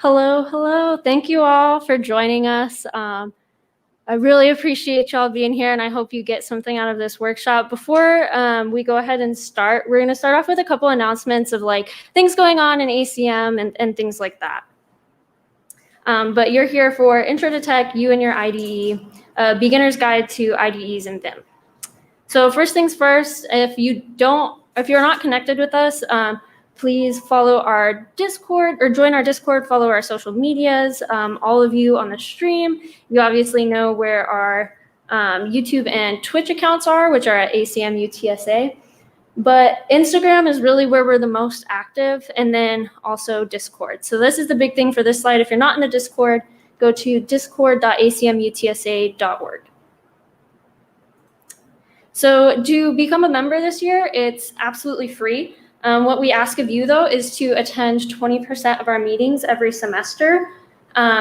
Hello, hello. Thank you all for joining us. I really appreciate y'all being here, and I hope you get something out of this workshop. Before we go ahead and start, we're going to start off with a couple announcements of like things going on in ACM and things like that. But you're here for Intro to Tech, you and your IDE, Beginner's Guide to IDEs and Vim. So first things first, if you're not connected with us, please follow our Discord or join our Discord, follow our social medias. All of you on the stream, you obviously know where our YouTube and Twitch accounts are, which are at ACM UTSA. But Instagram is really where we're the most active, and then also Discord. So this is the big thing for this slide. If you're not in the Discord, go to discord.acmutsa.org. So to become a member this year, it's absolutely free. What we ask of you, though, is to attend 20% of our meetings every semester.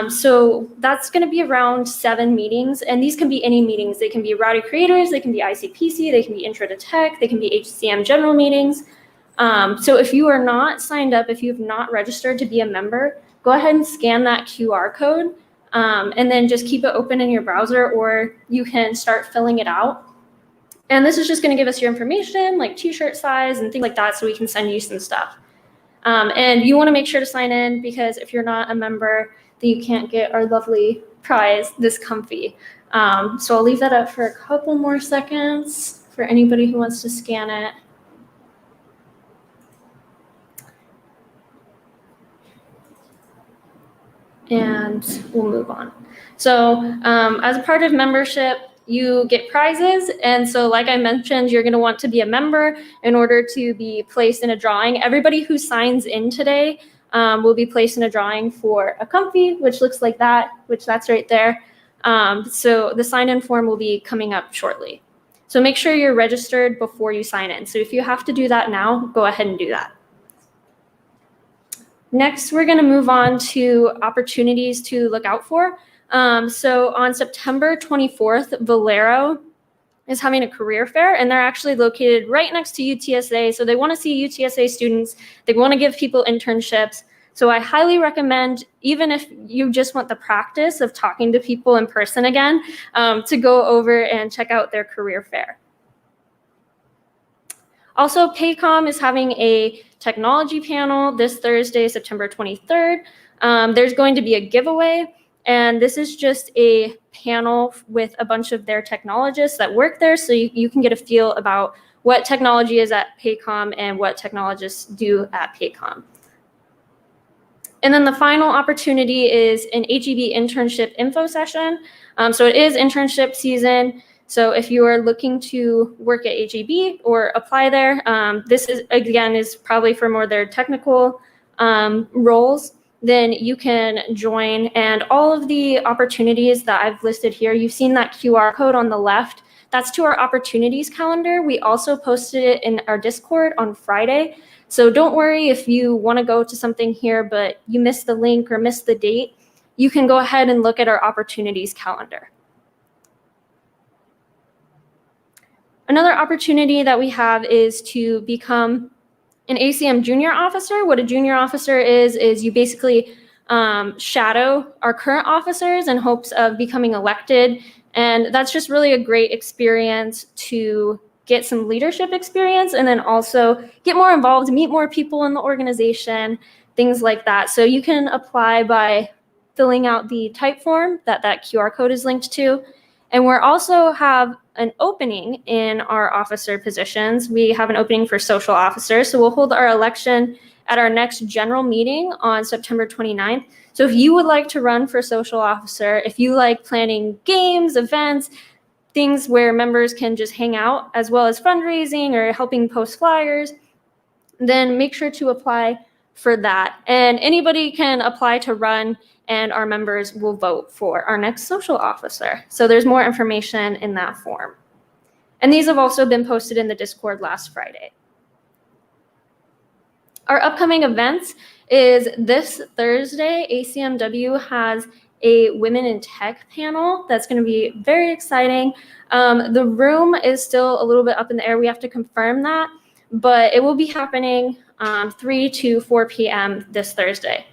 So that's going to be around 7 meetings, and these can be any meetings. They can be Rowdy Creators, they can be ICPC, they can be Intro to Tech, they can be HCM general meetings. So if you are not signed up, if you've not registered to be a member, go ahead and scan that QR code, and then just keep it open in your browser, or you can start filling it out. And this is just going to give us your information, like t-shirt size and things like that, so we can send you some stuff. And you want to make sure to sign in, because if you're not a member, then you can't get our lovely prize, this comfy. So I'll leave that up for a couple more seconds for anybody who wants to scan it. And we'll move on. So as a part of membership, you get prizes. And so like I mentioned, you're going to want to be a member in order to be placed in a drawing. Everybody who signs in today will be placed in a drawing for a comfy, which looks like that, which that's right there. So the sign-in form will be coming up shortly. So make sure you're registered before you sign in. So if you have to do that now, go ahead and do that. Next, we're going to move on to opportunities to look out for. So on September 24th, Valero is having a career fair, and they're actually located right next to UTSA. So they want to see UTSA students. They want to give people internships. So I highly recommend, even if you just want the practice of talking to people in person again, to go over and check out their career fair. Also, Pycharm is having a technology panel this Thursday, September 23rd. There's going to be a giveaway. And this is just a panel with a bunch of their technologists that work there, so you can get a feel about what technology is at Pycharm and what technologists do at Pycharm. And then the final opportunity is an HEB internship info session. So it is internship season. So if you are looking to work at HEB or apply there, this is, again, is probably for more their technical roles. Then you can join, and all of the opportunities that I've listed here, you've seen that QR code on the left. That's to our opportunities calendar. We also posted it in our Discord on Friday. So don't worry if you want to go to something here, but you missed the link or missed the date. You can go ahead and look at our opportunities calendar. Another opportunity that we have is to become an ACM junior officer. What a junior officer is you basically shadow our current officers in hopes of becoming elected. And that's just really a great experience to get some leadership experience, and then also get more involved, meet more people in the organization, things like that. So you can apply by filling out the type form that QR code is linked to. And we also have an opening in our officer positions. We have an opening for social officers. So we'll hold our election at our next general meeting on September 29th. So if you would like to run for social officer, if you like planning games, events, things where members can just hang out, as well as fundraising or helping post flyers, then make sure to apply for that. And anybody can apply to run, and our members will vote for our next social officer. So there's more information in that form. And these have also been posted in the Discord last Friday. Our upcoming events is this Thursday. ACM-W has a Women in Tech panel that's going to be very exciting. The room is still a little bit up in the air. We have to confirm that, but it will be happening 3 to 4 p.m. this Thursday.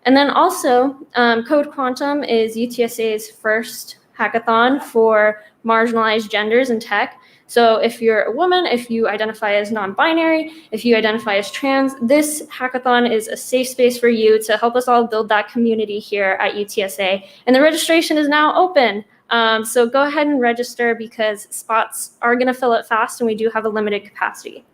And then also, Code Quantum is UTSA's first hackathon for marginalized genders in tech. So if you're a woman, if you identify as non-binary, if you identify as trans, this hackathon is a safe space for you to help us all build that community here at UTSA. And the registration is now open. So go ahead and register because spots are going to fill it fast and we do have a limited capacity.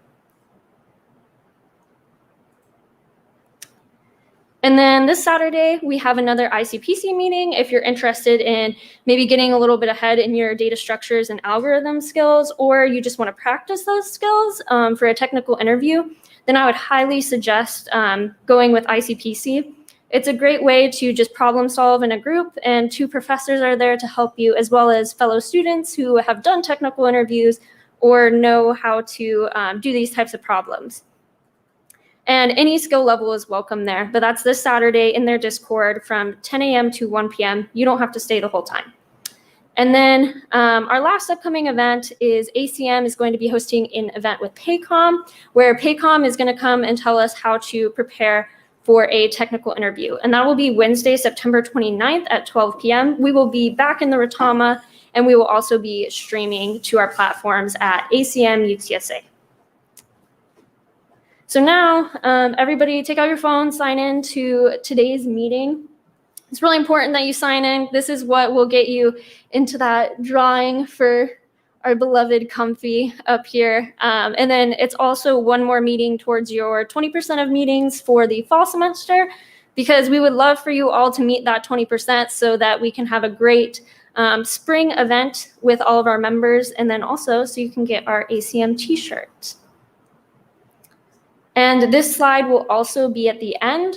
And then this Saturday, we have another ICPC meeting. If you're interested in maybe getting a little bit ahead in your data structures and algorithm skills, or you just want to practice those skills for a technical interview, then I would highly suggest going with ICPC. It's a great way to just problem solve in a group, and 2 professors are there to help you, as well as fellow students who have done technical interviews or know how to do these types of problems. And any skill level is welcome there, but that's this Saturday in their Discord from 10 a.m. to 1 p.m. You don't have to stay the whole time. And then our last upcoming event is ACM is going to be hosting an event with Pycharm, where Pycharm is going to come and tell us how to prepare for a technical interview. And that will be Wednesday, September 29th at 12 p.m. We will be back in the Rotama, and we will also be streaming to our platforms at ACM UTSA. So now, everybody take out your phone, sign in to today's meeting. It's really important that you sign in. This is what will get you into that drawing for our beloved Comfy up here. And then it's also one more meeting towards your 20% of meetings for the fall semester, because we would love for you all to meet that 20% so that we can have a great spring event with all of our members, and then also so you can get our ACM t-shirt. And this slide will also be at the end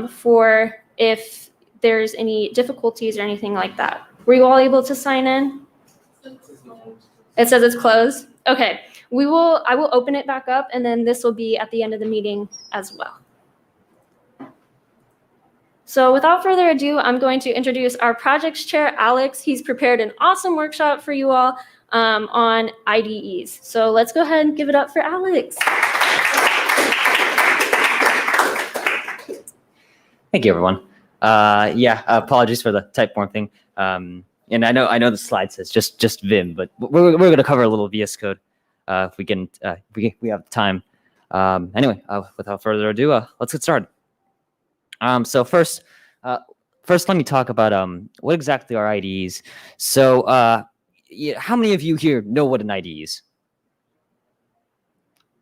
for if there's any difficulties or anything like that. Were you all able to sign in? It says it's closed. Okay, I will open it back up, and then this will be at the end of the meeting as well. So without further ado, I'm going to introduce our projects chair, Alex. He's prepared an awesome workshop for you all on IDEs. So let's go ahead and give it up for Alex. Thank you, everyone. Apologies for the typeform thing. And I know the slide says just Vim, but we're going to cover a little VS Code if we have time. Anyway, without further ado, let's get started. So first, let me talk about what exactly are IDEs. So how many of you here know what an IDE is?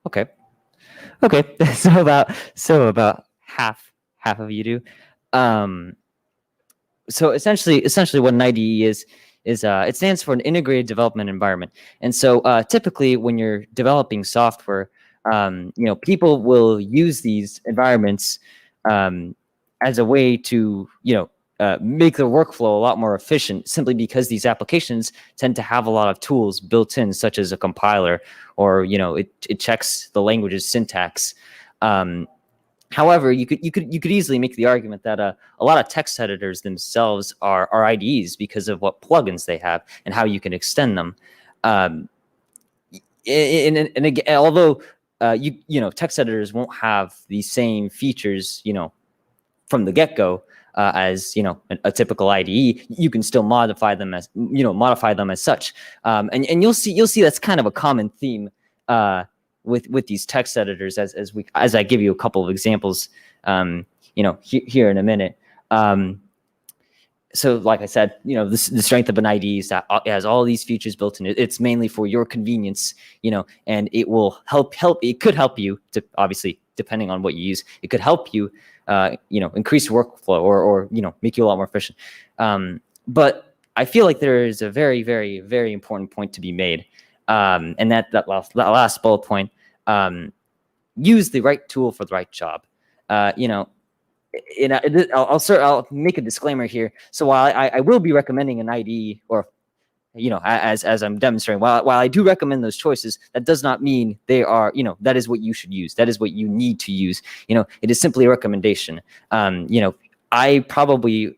Okay. So about half of you do. So essentially what an IDE is it stands for an integrated development environment. And so typically when you're developing software, people will use these environments as a way to make their workflow a lot more efficient, simply because these applications tend to have a lot of tools built in, such as a compiler, or it checks the language's syntax. However, you could easily make the argument that a lot of text editors themselves are IDEs because of what plugins they have and how you can extend them. And again, although text editors won't have the same features from the get-go as a typical IDE, you can still modify them as such. And you'll see that's kind of a common theme with these text editors as I give you a couple of examples here in a minute. So like I said, the strength of an IDE is that it has all these features built in it. It's mainly for your convenience, and it will help. It could help you to, obviously, depending on what you use, it could help you, increase workflow or make you a lot more efficient. But I feel like there is a very, very, very important point to be made. And that last bullet point, use the right tool for the right job. I'll make a disclaimer here. So while I will be recommending an IDE, or as I'm demonstrating, while I do recommend those choices, that does not mean they are that is what you should use. That is what you need to use. It is simply a recommendation. I probably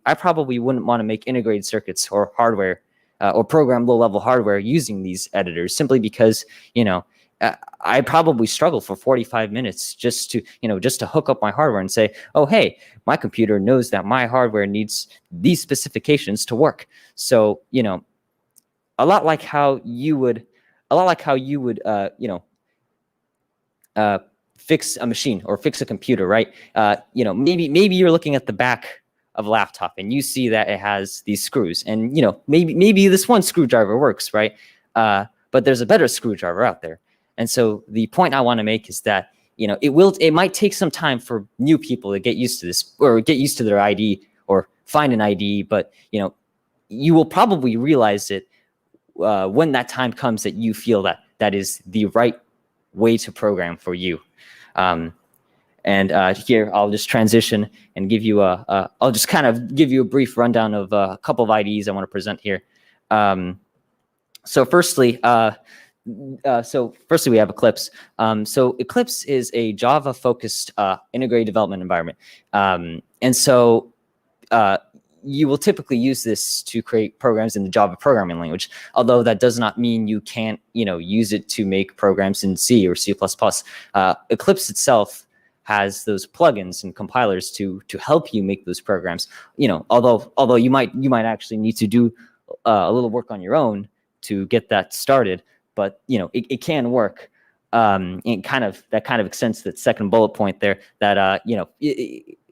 wouldn't want to make integrated circuits or hardware or program low-level hardware using these editors, simply because I probably struggle for 45 minutes just to hook up my hardware and say, oh, hey, my computer knows that my hardware needs these specifications to work. So, a lot like how you would, fix a machine or fix a computer, right? Maybe you're looking at the back of a laptop and you see that it has these screws, and maybe this one screwdriver works, right? But there's a better screwdriver out there. And so the point I want to make is that it might take some time for new people to get used to this, or get used to their IDE, or find an IDE, but you will probably realize it when that time comes that you feel that is the right way to program for you. Here I'll just transition and give you I'll just kind of give you a brief rundown of a couple of IDEs I want to present here. So firstly, we have Eclipse. So Eclipse is a Java-focused integrated development environment. You will typically use this to create programs in the Java programming language, although that does not mean you can't, use it to make programs in C or C++. Eclipse itself has those plugins and compilers to help you make those programs. Although you might actually need to do a little work on your own to get that started, but it can work. And that kind of extends to that second bullet point there, that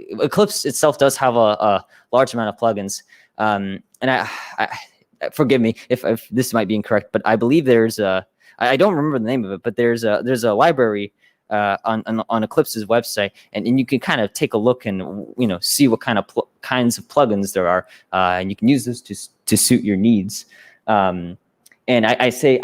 Eclipse itself does have a large amount of plugins. And I forgive me if this might be incorrect, but I believe there's I don't remember the name of it, but there's a library on Eclipse's website, and you can kind of take a look and see what kinds of plugins there are, and you can use those to suit your needs. And I say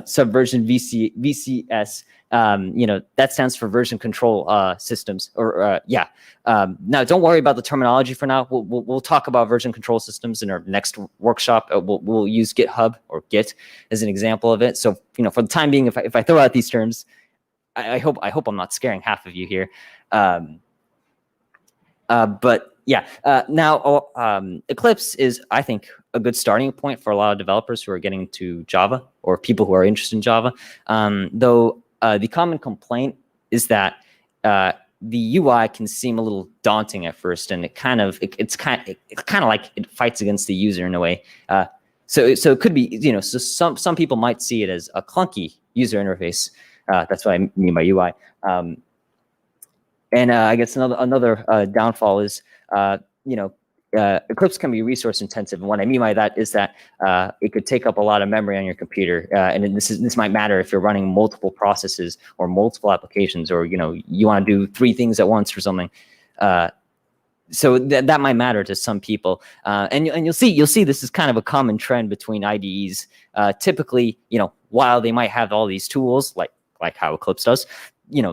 subversion VCS. That stands for version control systems. Now, don't worry about the terminology for now. We'll talk about version control systems in our next workshop. We'll use GitHub or Git as an example of it. So for the time being, if I throw out these terms, I hope I'm not scaring half of you here. Eclipse is, I think, a good starting point for a lot of developers who are getting into Java, or people who are interested in Java. Though the common complaint is that the UI can seem a little daunting at first, and it's kind of like it fights against the user in a way. So it could be, so some people might see it as a clunky user interface. That's what I mean by UI. I guess another downfall is, Eclipse can be resource intensive. And what I mean by that is that it could take up a lot of memory on your computer. And this might matter if you're running multiple processes or multiple applications, or, you want to do 3 things at once or something. So that might matter to some people. And you'll see this is kind of a common trend between IDEs. Typically, while they might have all these tools, like how Eclipse does,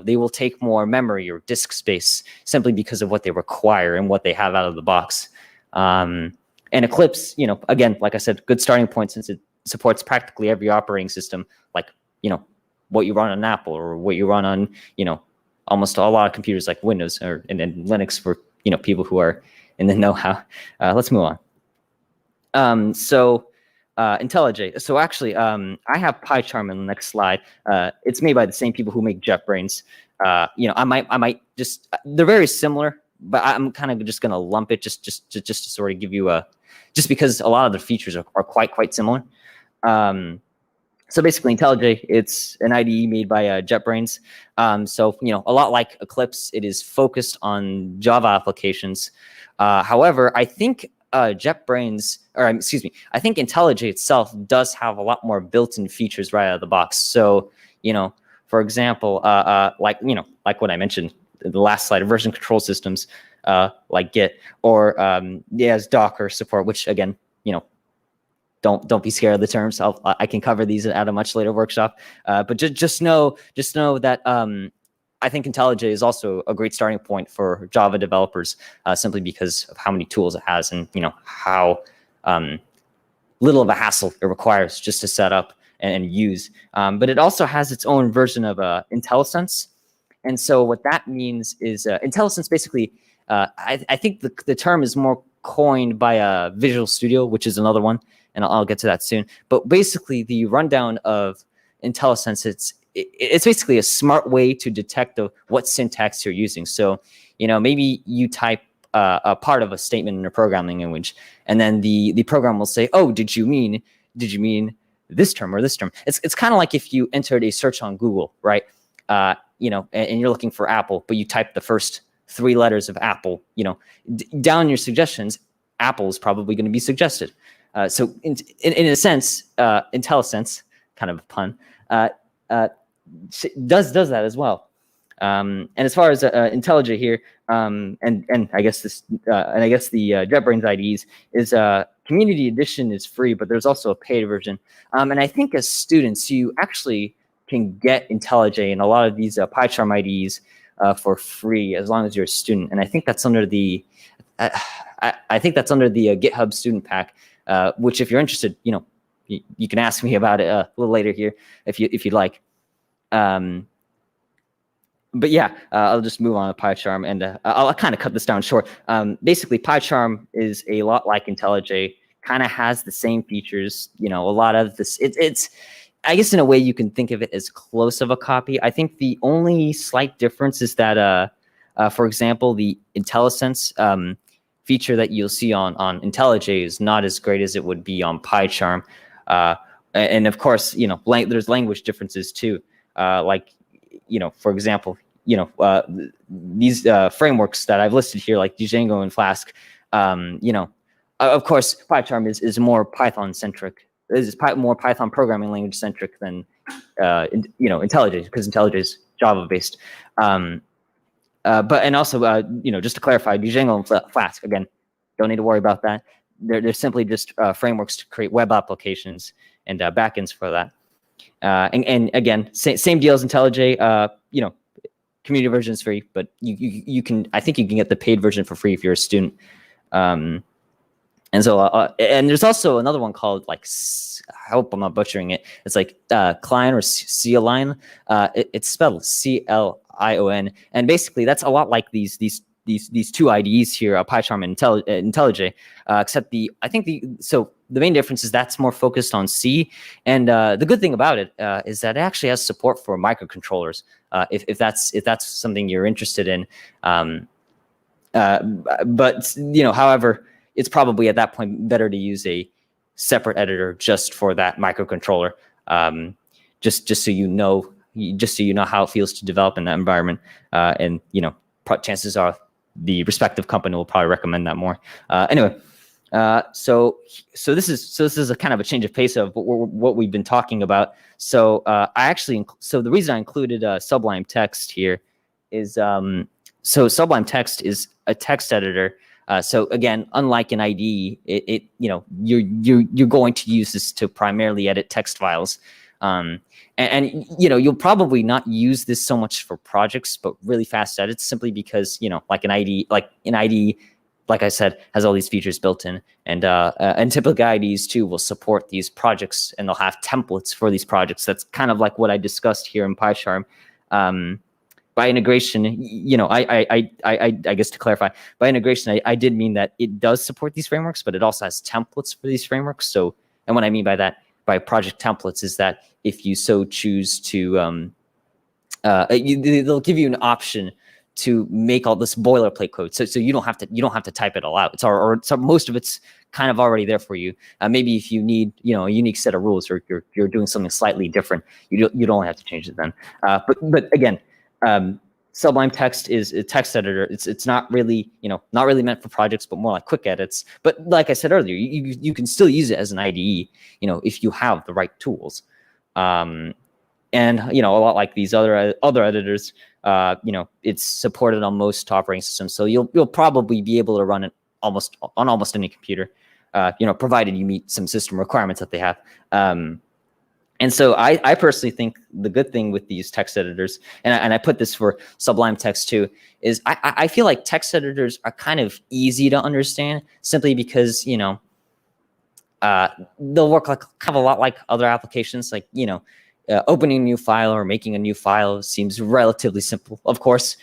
they will take more memory or disk space simply because of what they require and what they have out of the box. And Eclipse, again, like I said, good starting point, since it supports practically every operating system, like, what you run on Apple, or what you run on, almost a lot of computers like Windows and Linux for, people who are in the know-how. Let's move on. Intellij. So actually, I have Pycharm in the next slide. It's made by the same people who make JetBrains. I might just, they're very similar, but I'm kind of just going to lump it just to sort of give you just because a lot of the features are quite similar. So basically, Intellij, it's an IDE made by JetBrains. So a lot like Eclipse, it is focused on Java applications. However, I think JetBrains, I think Intellij itself does have a lot more built-in features right out of the box. So, for example, like what I mentioned in the last slide, version control systems, like Git, or it has Docker support, which again, don't be scared of the terms. I can cover these at a much later workshop. But just know that I think Intellij is also a great starting point for Java developers, simply because of how many tools it has, and how little of a hassle it requires just to set up and use. But it also has its own version of Intellisense. And so what that means is Intellisense basically, I think the term is more coined by Visual Studio, which is another one, and I'll get to that soon. But basically, the rundown of Intellisense, it's basically a smart way to detect what syntax you're using. So, maybe you type a part of a statement in a programming language, and then the program will say, oh, did you mean this term or this term? It's kind of like if you entered a search on Google, right? And you're looking for Apple, but you type the first 3 letters of Apple, down in your suggestions, Apple is probably going to be suggested. So in a sense, Intellisense, kind of a pun, does that as well. And as far as Intellij here, and I guess the JetBrains IDEs is Community Edition is free, but there's also a paid version. And I think as students, you actually can get Intellij and a lot of these Pycharm IDEs for free as long as you're a student. And I think that's under the GitHub Student Pack, which if you're interested, you can ask me about it a little later here if you'd like. But yeah, I'll just move on to Pycharm, and I'll kind of cut this down short. Basically, Pycharm is a lot like Intellij, kind of has the same features. A lot of this. It's I guess in a way you can think of it as close of a copy. I think the only slight difference is that, for example, the Intellisense feature that you'll see on Intellij is not as great as it would be on Pycharm. And of course, there's language differences too. For example, these frameworks that I've listed here, like Django and Flask, of course, Pycharm is more Python centric. Is more Python programming language centric than Intellij, because Intellij is Java based. But also, just to clarify, Django and Flask, again, don't need to worry about that. They're simply just frameworks to create web applications and backends for that. And again, same deal as Intellij. Community version is free, but you can, I think you can get the paid version for free if you're a student. And so, and there's also another one called I hope I'm not butchering it. It's like Client or C-Align. It's spelled C-L-I-O-N, and basically that's a lot like these 2 IDEs here, Pycharm and Intellij, except the main difference is that's more focused on C, and the good thing about it is that it actually has support for microcontrollers. If that's something you're interested in, but however, it's probably at that point better to use a separate editor just for that microcontroller, just so you know how it feels to develop in that environment, and chances are the respective company will probably recommend that more. Anyway, so this is a kind of a change of pace of what we've been talking about. So the reason I included Sublime Text here is so Sublime Text is a text editor. So again, unlike an IDE, you're going to use this to primarily edit text files. And you'll probably not use this so much for projects, but really fast edits, simply because like an IDE, like I said, has all these features built in, and typically IDEs too will support these projects, and they'll have templates for these projects. That's kind of like what I discussed here in Pycharm. By integration, I guess to clarify, by integration, I did mean that it does support these frameworks, but it also has templates for these frameworks. So, and what I mean by that, by project templates, is that if you so choose to, they'll give you an option to make all this boilerplate code, so you don't have to type it all out. Most of it's kind of already there for you. Maybe if you need a unique set of rules, or you're doing something slightly different, you don't have to change it then. But again. Sublime Text is a text editor. It's not really meant for projects, but more like quick edits. But like I said earlier, you can still use it as an IDE, if you have the right tools. And a lot like these other editors, it's supported on most operating systems. So you'll probably be able to run it on almost any computer, provided you meet some system requirements that they have. And so I personally think the good thing with these text editors, and I put this for Sublime Text too, is I feel like text editors are kind of easy to understand, simply because they'll work kind of a lot like other applications. Like opening a new file or making a new file seems relatively simple. Of course,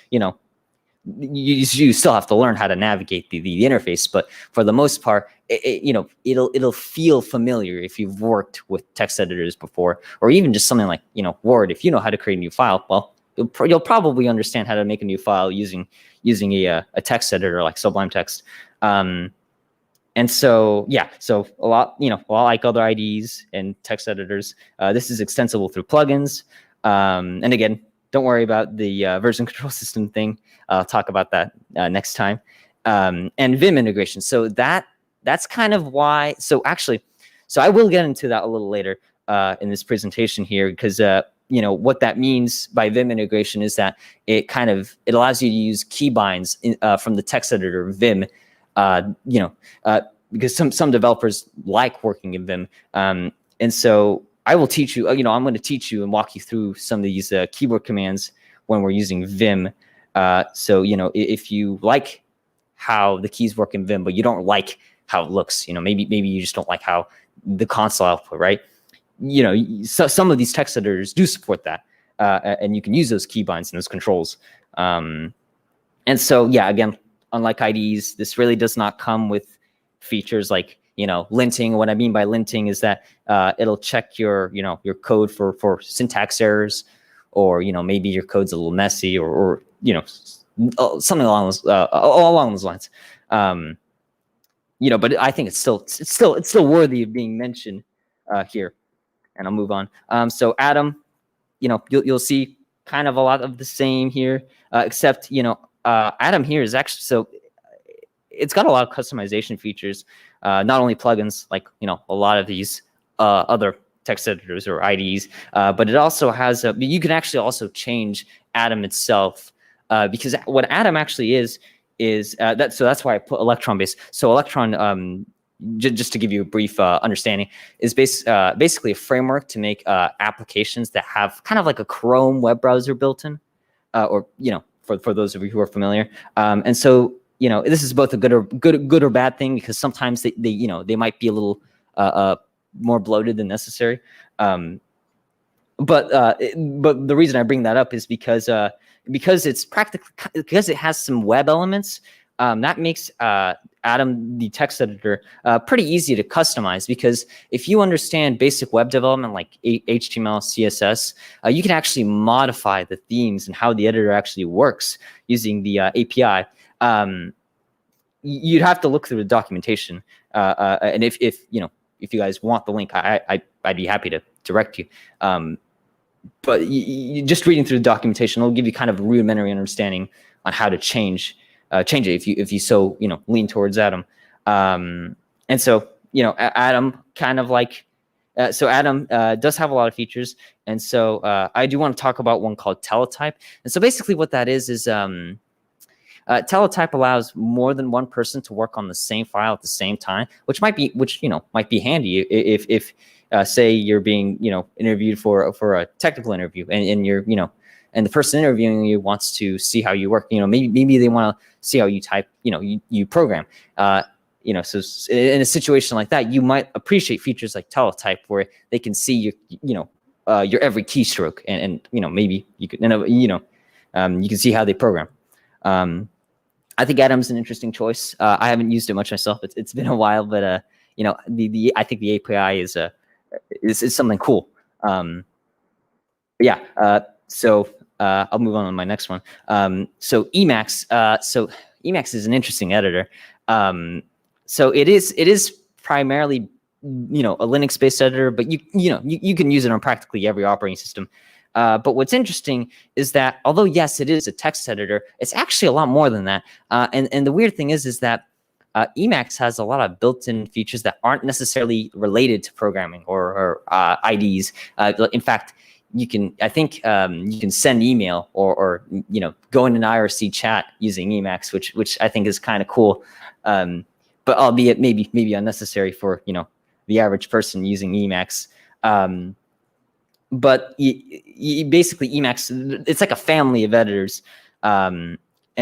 you still have to learn how to navigate the interface, but for the most part, it'll feel familiar if you've worked with text editors before, or even just something like Word. If you know how to create a new file, well, you'll probably understand how to make a new file using a text editor like Sublime Text. And so, yeah, so a lot like other IDEs and text editors, this is extensible through plugins. And again, don't worry about the version control system thing. I'll talk about that next time. And Vim integration. So that's kind of why. So I will get into that a little later in this presentation here, because what that means by Vim integration is that it allows you to use keybinds from the text editor Vim. Because some developers like working in Vim, and so I will teach you. I'm going to teach you and walk you through some of these keyboard commands when we're using Vim. So if you like how the keys work in Vim, but you don't like how it looks, maybe you just don't like how the console output, right? So some of these text editors do support that, and you can use those keybinds and those controls. And so, yeah, again, unlike IDEs, this really does not come with features like linting. What I mean by linting is that it'll check your code for syntax errors, or maybe your code's a little messy, or something along those lines. But I think it's still worthy of being mentioned here. And I'll move on. So Atom, you'll see kind of a lot of the same here, except Atom here is actually, so it's got a lot of customization features, not only plugins like a lot of these other text editors or IDEs, but it also has you can actually also change Atom itself, because what Atom actually is that. So that's why I put Electron base. So Electron, just to give you a brief understanding, is basically a framework to make applications that have kind of like a Chrome web browser built in, or for those of you who are familiar. And so this is both a good or bad thing, because sometimes they might be a little more bloated than necessary. But the reason I bring that up is because it's because it has some web elements. That makes Atom, the text editor, pretty easy to customize, because if you understand basic web development like HTML, CSS, you can actually modify the themes and how the editor actually works using the API. You'd have to look through the documentation, and if you guys want the link, I'd be happy to direct you. But just reading through the documentation will give you kind of a rudimentary understanding on how to change it if you so lean towards Atom. And so Atom kind of like Atom does have a lot of features, and so I do want to talk about one called teletype. And so basically what that is teletype allows more than one person to work on the same file at the same time, which might be handy if say you're being interviewed for a technical interview, and you're and the person interviewing you wants to see how you work. Maybe they want to see how you type. You program. So in a situation like that, you might appreciate features like teletype, where they can see your every keystroke, and maybe you could you can see how they program. I think Atom's an interesting choice. I haven't used it much myself. It's been a while, but I think the API is something cool. So I'll move on to my next one. So Emacs. Emacs is an interesting editor. So it is primarily a Linux-based editor, but you can use it on practically every operating system. But what's interesting is that although yes, it is a text editor, it's actually a lot more than that. And the weird thing is that Emacs has a lot of built-in features that aren't necessarily related to programming or IDs. In fact, you can send email or go in an IRC chat using Emacs, which I think is kind of cool. But albeit maybe unnecessary for the average person using Emacs. But basically Emacs, it's like a family of editors. And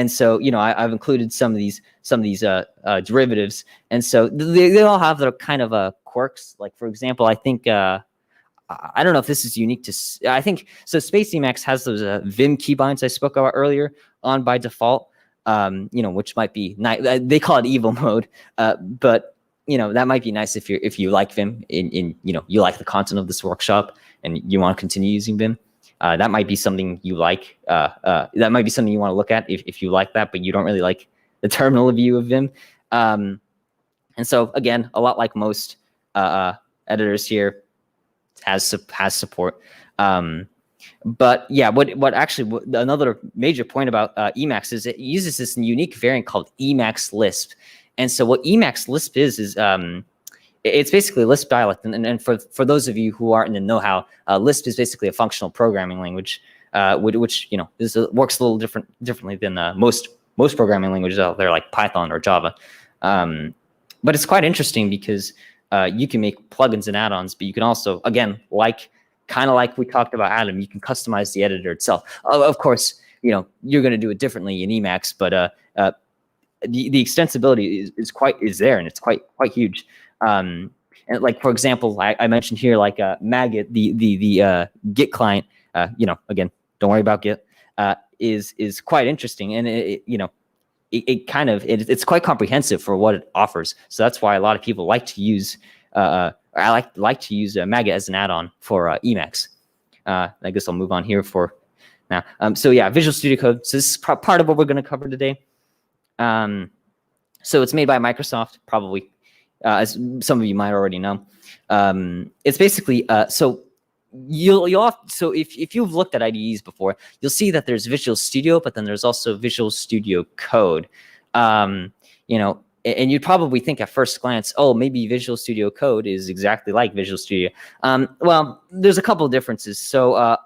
so, I've included some of these derivatives, and so they all have their kind of quirks. Like, for example, I think I don't know if this is unique to. I think so. Space Emacs has those Vim keybinds I spoke about earlier on by default, which might be nice. They call it evil mode, but that might be nice if you like Vim, you like the content of this workshop and you want to continue using Vim. That might be something you like. That might be something you want to look at if you like that, but you don't really like the terminal view of Vim. And so again, a lot like most editors here, has support. But yeah, what another major point about Emacs is it uses this unique variant called Emacs Lisp. And so what Emacs Lisp is it's basically Lisp dialect. And for those of you who aren't in the know-how, Lisp is basically a functional programming language, which works a little differently than most programming languages out there, like Python or Java. But it's quite interesting because you can make plugins and add-ons, but you can also, again, kind of like we talked about Adam, you can customize the editor itself. Of course, you're going to do it differently in Emacs, but the extensibility is there, and it's quite huge. And like, for example, I mentioned here, like Maggot, the Git client, again, don't worry about Git, is quite interesting, and it's quite comprehensive for what it offers. So that's why a lot of people like to use I like to use Maggot as an add-on for Emacs. I guess I'll move on here for now. So yeah, Visual Studio Code. So this is part of what we're going to cover today. So it's made by Microsoft, probably, as some of you might already know. It's basically so if you've looked at IDEs before, you'll see that there's Visual Studio, but then there's also Visual Studio Code. And you'd probably think at first glance, oh, maybe Visual Studio Code is exactly like Visual Studio. Well, there's a couple of differences. So I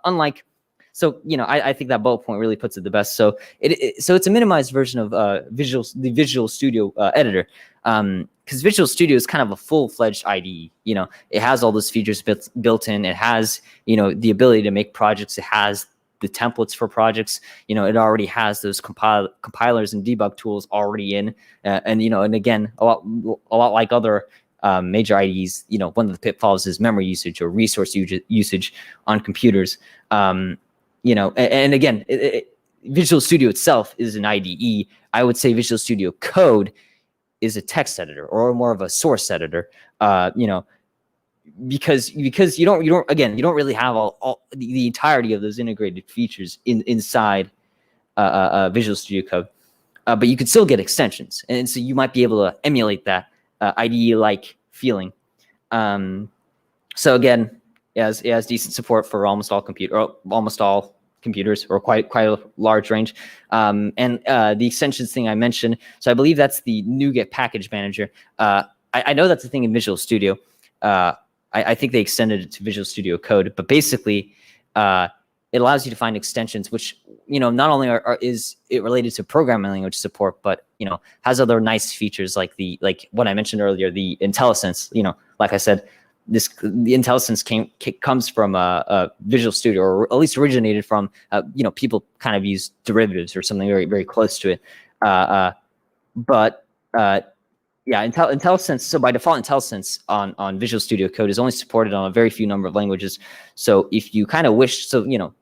think that bullet point really puts it the best. So it's a minimized version of the Visual Studio editor. Because Visual Studio is kind of a full-fledged IDE. It has all those features built in. It has, the ability to make projects. It has the templates for projects. It already has those compilers and debug tools already in. And again, a lot like other major IDEs, one of the pitfalls is memory usage or resource usage on computers. And again, Visual Studio itself is an IDE. I would say Visual Studio Code is a text editor or more of a source editor, because you don't really have all the entirety of those integrated features inside Visual Studio Code, but you could still get extensions, and so you might be able to emulate that IDE-like feeling. So again, it has decent support for almost all computers, or quite a large range. And the extensions thing I mentioned, so I believe that's the NuGet package manager. I know that's a thing in Visual Studio. I think they extended it to Visual Studio Code, but basically it allows you to find extensions, which, not only is it related to programming language support, but, has other nice features like what I mentioned earlier, the Intellisense. Like I said, the Intellisense comes from Visual Studio, or at least originated from, people kind of use derivatives or something very, very close to it. Yeah, Intellisense. So by default, Intellisense on Visual Studio Code is only supported on a very few number of languages. So if you kind of wish,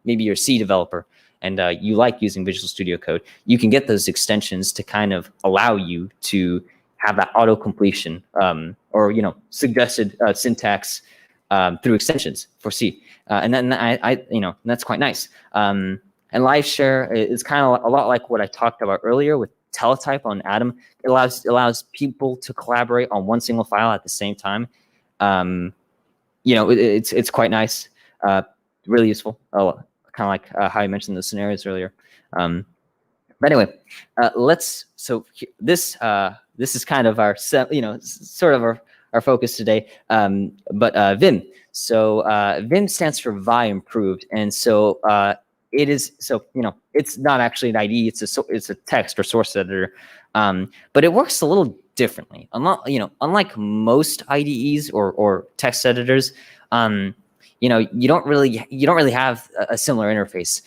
maybe you're a C developer and you like using Visual Studio Code, you can get those extensions to kind of allow you to have that auto completion or suggested syntax through extensions for C, and then that's quite nice. And live share is kind of a lot like what I talked about earlier with teletype on Atom. It allows people to collaborate on one single file at the same time. It's quite nice, really useful. Kind of like how I mentioned the scenarios earlier. But anyway, this is kind of our sort of our focus today. But Vim. So Vim stands for Vi Improved, and so it is. So it's not actually an IDE. It's a text or source editor, but it works a little differently. Unlike most IDEs or text editors, you don't really have a similar interface.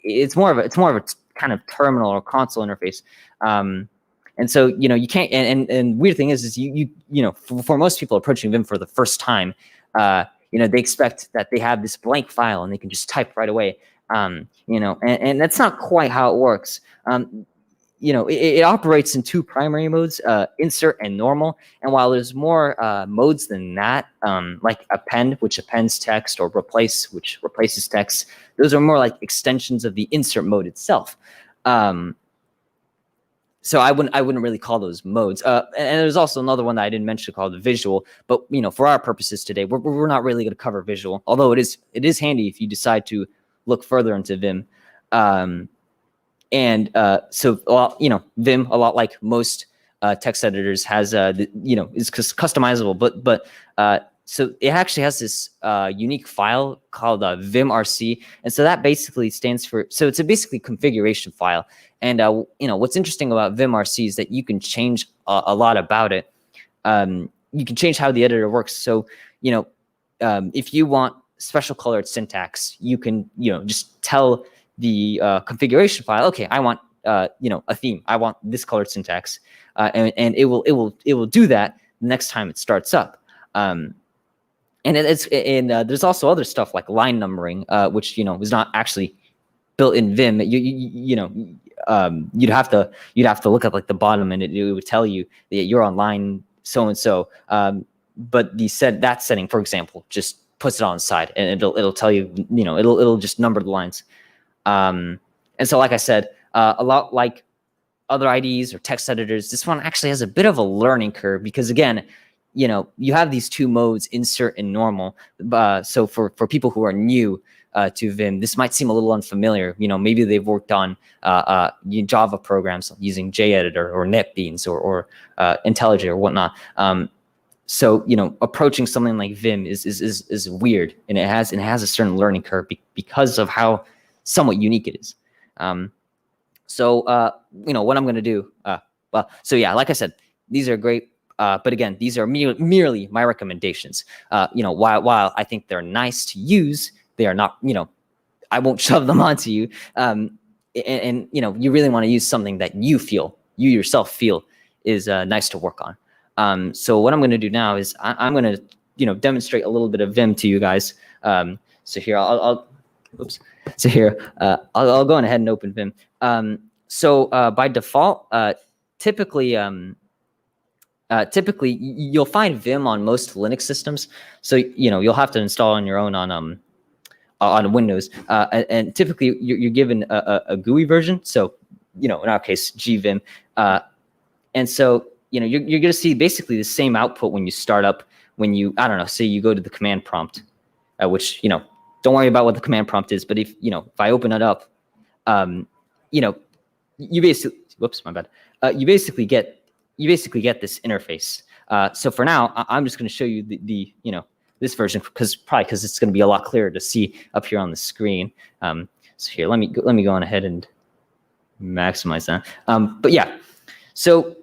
It's more of a kind of terminal or console interface. And so, you can't, and weird thing is for most people approaching Vim for the first time, they expect that they have this blank file and they can just type right away. And that's not quite how it works. it operates in two primary modes, insert and normal. And while there's more modes than that, like append, which appends text, or replace, which replaces text, those are more like extensions of the insert mode itself. So I wouldn't really call those modes. And there's also another one that I didn't mention called the visual. But for our purposes today, we're not really going to cover visual, although it is handy if you decide to look further into Vim. So Vim, a lot like most text editors, has is customizable, but so it actually has this unique file called Vim Rc, and so that basically stands for, so it's a basically configuration file. And what's interesting about Vim Rc is that you can change a lot about it. You can change how the editor works. So if you want special colored syntax, you can just tell the configuration file, okay, I want a theme, I want this colored syntax, and it will do that the next time it starts up. And there's also other stuff like line numbering, which is not actually built in Vim. You'd have to look at like the bottom, and it would tell you that you're on line so and so. But that setting, for example, just puts it on the side, and it'll tell you, it'll just number the lines. And so, like I said, a lot like other IDEs or text editors, this one actually has a bit of a learning curve because, again, you have these two modes, insert and normal. So for people who are new to Vim, this might seem a little unfamiliar. Maybe they've worked on Java programs using JEditor or NetBeans or Intellij or whatnot. So approaching something like Vim is weird, and it has a certain learning curve because of how somewhat unique it is. So what I'm going to do, so yeah, like I said, these are great. But again, these are merely my recommendations. While I think they're nice to use, they are not, I won't shove them onto you. And you really want to use something that you yourself feel is nice to work on. So what I'm going to do now is I'm going to, demonstrate a little bit of Vim to you guys. So here I'll go on ahead and open Vim. So by default, typically you'll find Vim on most Linux systems. So you'll have to install on your own on Windows. And typically you're given a GUI version. So in our case, gvim. And so you're going to see basically the same output when you start up. When you, I don't know, say you go to the command prompt, which don't worry about what the command prompt is. But if I open it up, you basically, whoops, my bad. You basically get this interface. So for now, I'm just going to show you the this version because it's going to be a lot clearer to see up here on the screen. So here, let me go on ahead and maximize that. But yeah, so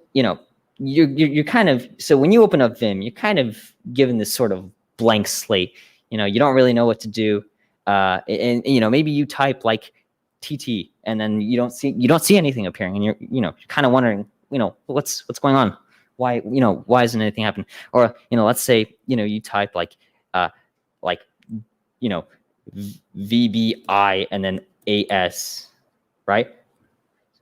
you're kind of, so when you open up Vim, you're kind of given this sort of blank slate. You don't really know what to do, and maybe you type like TT, and then you don't see anything appearing, and you're kind of wondering, what's going on? Why isn't anything happening? Or, let's say, you type like VBI and then AS, right?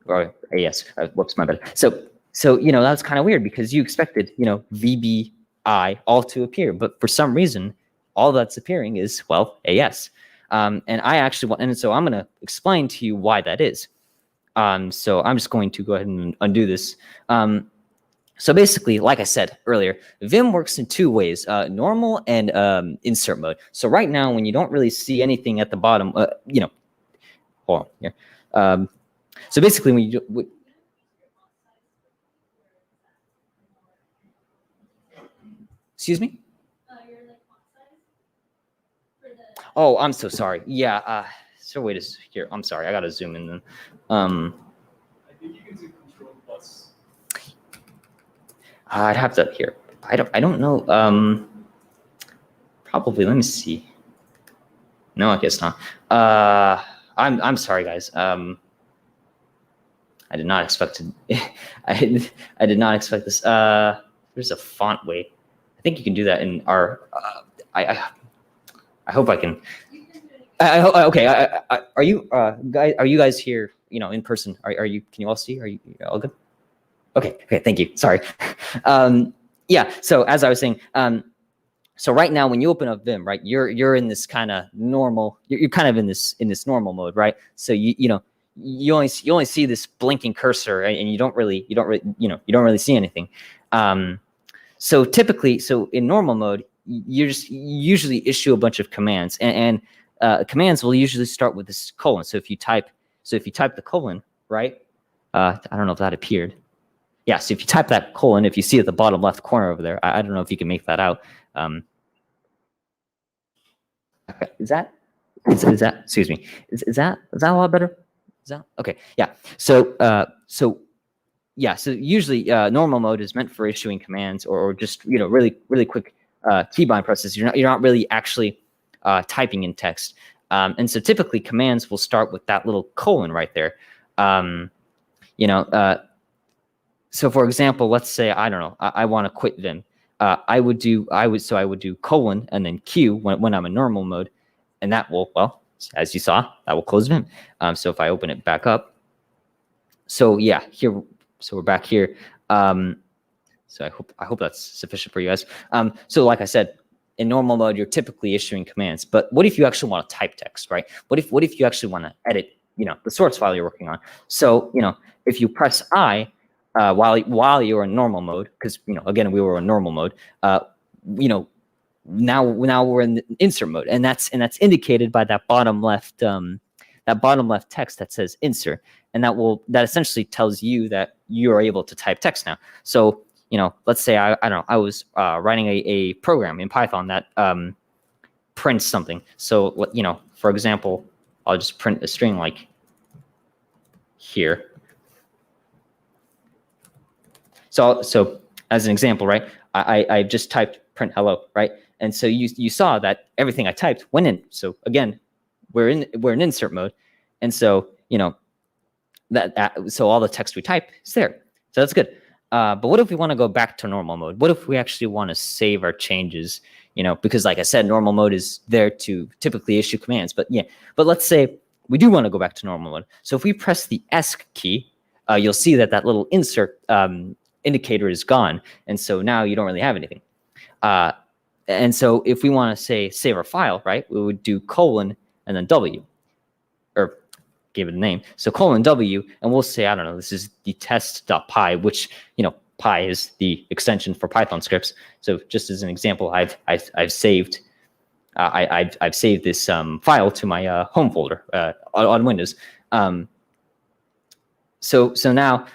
Or AS, whoops, my bad. So, that's kind of weird because you expected, VBI all to appear, but for some reason, all that's appearing is, well, AS. And so I'm going to explain to you why that is. So I'm just going to go ahead and undo this. So basically, like I said earlier, Vim works in two ways, normal and insert mode. So right now, when you don't really see anything at the bottom, hold on here. So basically, when you excuse me? Oh, I'm so sorry. Yeah. So wait here. I'm sorry. I gotta zoom in then. I think you can do Control Plus. I'd have to here. I don't know. Probably. Let me see. No, I guess not. I'm sorry, guys. I did not expect to. I did not expect this. There's a font way. I think you can do that in our. I hope I can. Okay. Are you guys here in person, are you? Can you all see? Are you all good? Okay, thank you. Sorry. Yeah. So as I was saying, so right now when you open up Vim, right, you're in this kind of normal. You're kind of in this normal mode, right? So you only see this blinking cursor, right? And you don't really see anything. So typically, in normal mode, you usually issue a bunch of commands, and commands will usually start with this colon. So if you type the colon, right? I don't know if that appeared. Yeah. So if you type that colon, if you see at the bottom left corner over there, I don't know if you can make that out. Is that? Excuse me. Is that a lot better? Is that okay? Yeah. So usually normal mode is meant for issuing commands or just really quick keybind presses. You're not really actually typing in text, and so typically commands will start with that little colon right there. So for example, let's say I want to quit Vim. I would do colon and then Q when I'm in normal mode, and that will, well, as you saw, that will close Vim. So if I open it back up, so yeah, here. So we're back here. So I hope that's sufficient for you guys. So like I said, in normal mode, you're typically issuing commands. But what if you actually want to type text, right? What if you actually want to edit, the source file you're working on? So if you press I while you're in normal mode, because again we were in normal mode. Now we're in insert mode, and that's indicated by that bottom left text that says insert. And that essentially tells you that you are able to type text now. So, let's say I was writing a program in Python that prints something. So, for example, I'll just print a string like here. So as an example, right, I just typed print hello, right? And so you saw that everything I typed went in. So again, we're in insert mode, and so so all the text we type is there. So that's good. But what if we want to go back to normal mode? What if we actually want to save our changes? Because like I said, normal mode is there to typically issue commands. But let's say we do want to go back to normal mode. So if we press the ESC key, you'll see that little insert indicator is gone, and so now you don't really have anything. And so if we want to say save our file, right, we would do colon and then W, or give it a name. So colon W, and we'll say, I don't know, this is the test.py, which, py is the extension for Python scripts. So just as an example, I've saved I've saved this file to my home folder on Windows. So now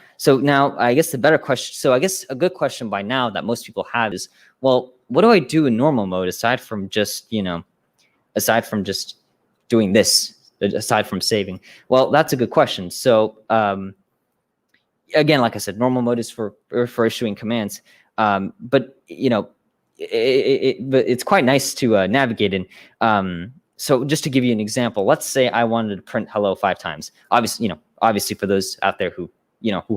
I guess the better question. So I guess a good question by now that most people have is, well, what do I do in normal mode aside from just doing this? Aside from saving? Well, that's a good question. So again, like I said, normal mode is for issuing commands, but it's quite nice to navigate in. So just to give you an example, let's say I wanted to print hello 5 times. Obviously for those out there who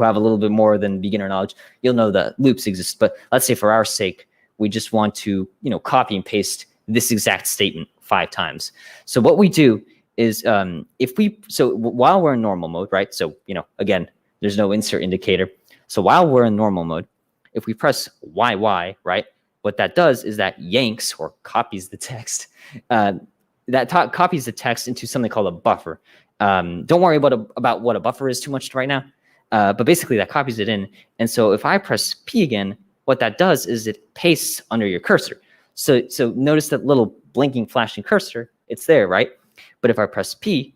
have a little bit more than beginner knowledge, you'll know that loops exist. But let's say for our sake, we just want to copy and paste this exact statement 5 times. So what we do is while we're in normal mode, right? So, again, there's no insert indicator. So while we're in normal mode, if we press YY, right, what that does is that yanks or copies the text, copies the text into something called a buffer. Don't worry about what a buffer is too much right now. But basically that copies it in. And so if I press P again, what that does is it pastes under your cursor. So notice that little blinking flashing cursor, it's there, right? But if I press P,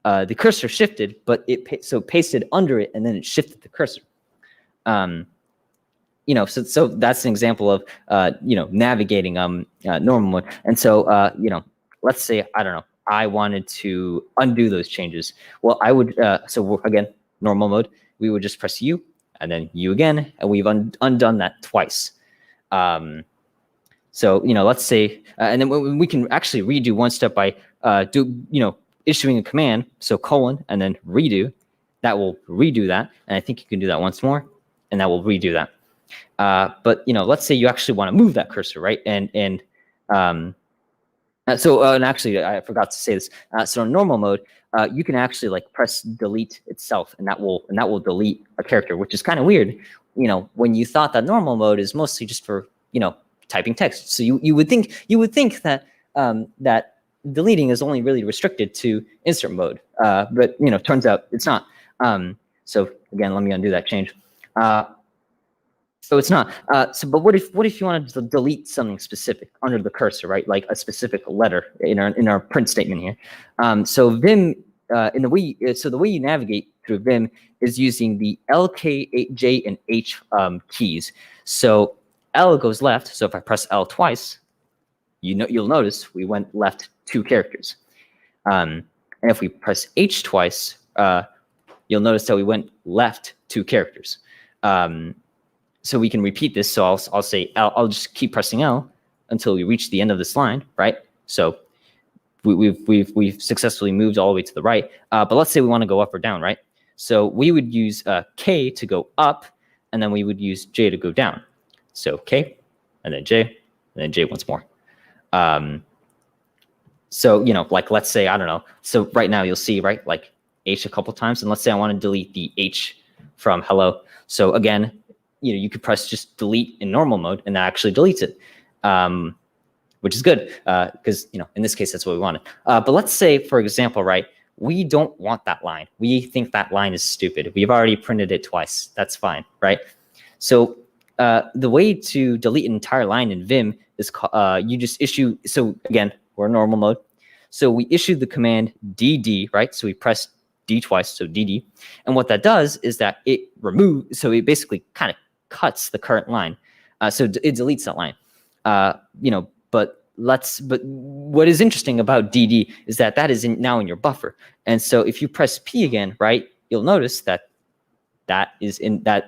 the cursor shifted, but it pasted under it, and then it shifted the cursor. So that's an example of navigating normal mode. And so let's say I wanted to undo those changes. Well, I would again, normal mode, we would just press U and then U again, and we've undone that twice. So let's say, and then we can actually redo one step by issuing a command. So colon and then redo. That will redo that, and I think you can do that once more, and that will redo that. But let's say you actually want to move that cursor, right? And And actually, I forgot to say this. So in normal mode, you can actually like press delete itself, and that will delete a character, which is kind of weird. When you thought that normal mode is mostly just for typing text. So you would think that that deleting is only really restricted to insert mode, but turns out it's not. So again, let me undo that change. So it's not. But what if you wanted to delete something specific under the cursor, right? Like a specific letter in our print statement here. So Vim, the way you navigate through Vim is using the L, K, J, and H keys. So L goes left. So if I press L twice, you'll notice we went left 2 characters. And if we press H twice, you'll notice that we went left 2 characters. So we can repeat this. So I'll say L. I'll just keep pressing L until we reach the end of this line, right? So we've successfully moved all the way to the right. But let's say we want to go up or down, right? So we would use K to go up, and then we would use J to go down. So K, and then J, and then J once more. So like let's say, I don't know. So right now you'll see, right, like H a couple times, and let's say I want to delete the H from hello. So again, you could press just delete in normal mode, and that actually deletes it, which is good because in this case that's what we wanted. But let's say, for example, right, we don't want that line. We think that line is stupid. We've already printed it twice. That's fine, right? So the way to delete an entire line in Vim is you just issue. So again, we're in normal mode. So we issued the command dd, right? So we press D twice, so dd, and what that does is that it removes. So it basically kind of cuts the current line, so it deletes that line. But what is interesting about dd is that is now in your buffer, and so if you press P again, right, you'll notice that is in that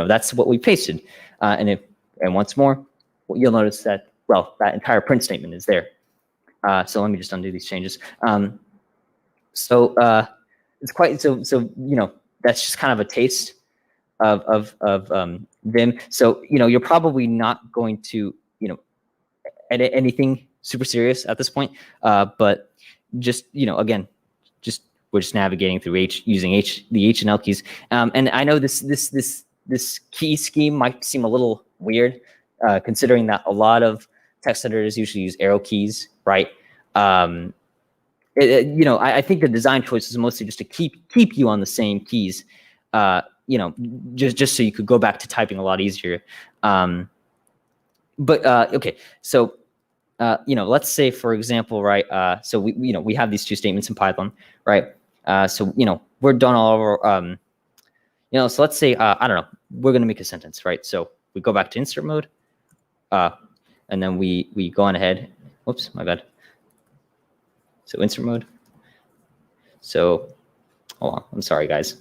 that's what we pasted, and once more, you'll notice that that entire print statement is there. So let me just undo these changes. It's quite so that's just kind of a taste of Vim. So you're probably not going to edit anything super serious at this point, but just again, we're just navigating through using the H and L keys. And I know this key scheme might seem a little weird, considering that a lot of text editors usually use arrow keys, right? I think the design choice is mostly just to keep you on the same keys, just so you could go back to typing a lot easier. Okay, so let's say, for example, right? So we have these 2 statements in Python, right? So we're done all over. So let's say I don't know, we're gonna make a sentence, right? So we go back to insert mode, and then we go on ahead. Whoops, my bad. So insert mode. So hold on, I'm sorry, guys.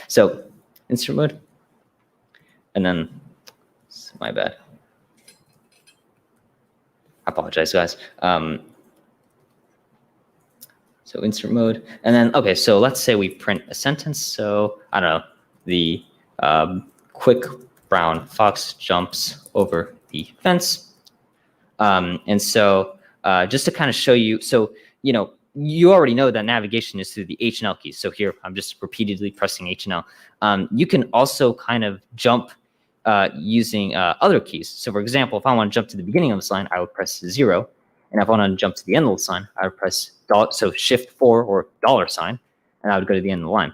So insert mode, and then my bad. I apologize, guys. So insert mode, and then okay. So let's say we print a sentence. So I don't know, the quick brown fox jumps over the fence, and so just to kind of show you, so you already know that navigation is through the H and L keys. So here I'm just repeatedly pressing H and L. You can also kind of jump using other keys. So for example, if I want to jump to the beginning of this line, I would press 0. And if I want to jump to the end of this line, I would press shift 4 or $, and I would go to the end of the line.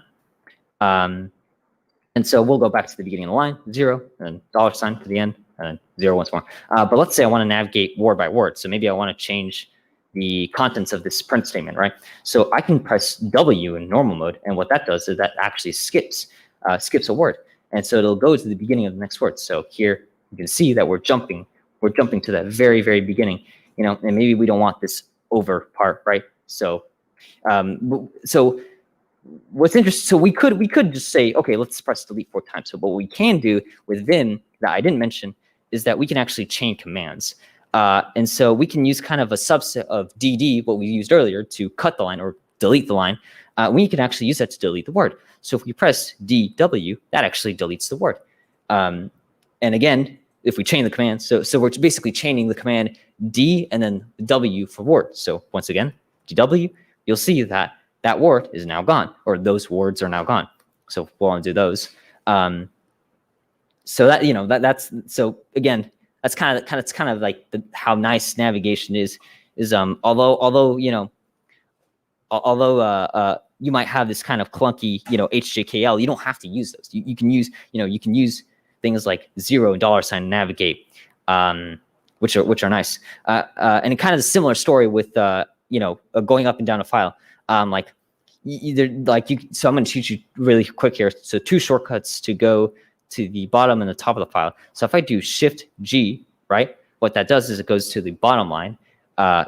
And so we'll go back to the beginning of the line, 0, and then $, to the end, and then 0 once more. But let's say I want to navigate word by word. So maybe I want to change the contents of this print statement, right? So I can press W in normal mode, and what that does is that actually skips a word, and so it'll go to the beginning of the next word. So here you can see that we're jumping to that very, very beginning, and maybe we don't want this over part, right? So what's interesting, so we could just say, okay, let's press delete 4 times. So what we can do with Vim that I didn't mention is that we can actually chain commands. And so we can use kind of a subset of DD, what we used earlier, to cut the line or delete the line. We can actually use that to delete the word. So if we press DW, that actually deletes the word. And again, if we chain the command, so we're basically chaining the command D and then W for word. So once again, DW, you'll see that that word is now gone, or those words are now gone. So we'll undo those. So that, that's so again, that's kind of like how nice navigation is although you might have this kind of clunky, HJKL, you don't have to use those. You can use, you can use things like $0 and $, navigate, which are nice. And kind of a similar story with, going up and down a file. So I'm going to teach you really quick here. So 2 shortcuts to go to the bottom and the top of the file. So if I do Shift G, right, what that does is it goes to the bottom line.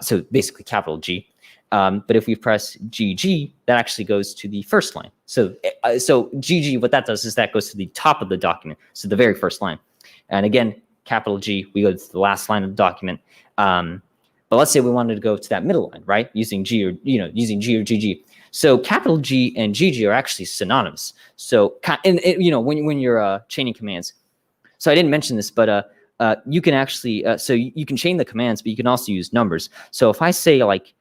So basically capital G. But if we press GG, that actually goes to the first line. So GG, what that does is that goes to the top of the document, so the very first line. And again, capital G, we go to the last line of the document. But let's say we wanted to go to that middle line, right, using G or GG. So capital G and GG are actually synonymous. So when you're chaining commands. So I didn't mention this, but you can actually so you can chain the commands, but you can also use numbers. So if I say like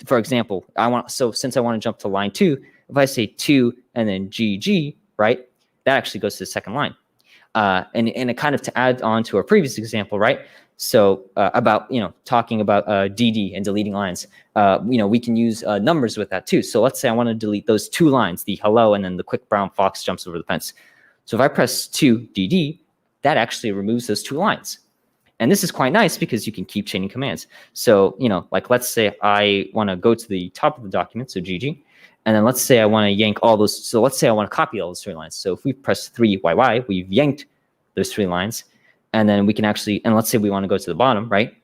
for example, since I want to jump to line 2, if I say 2 and then GG, right, that actually goes to the second line. And it kind of to add on to our previous example, right? So about, talking about DD and deleting lines, we can use numbers with that too. So let's say I want to delete those 2 lines, the hello and then the quick brown fox jumps over the fence. So if I press 2 DD, that actually removes those 2 lines. And this is quite nice because you can keep chaining commands. So, like let's say I want to go to the top of the document, so GG, and then let's say I want to yank all those. So let's say I want to copy all those 3 lines. So if we press 3YY, we've yanked those 3 lines. And then we can actually, and let's say we want to go to the bottom, right?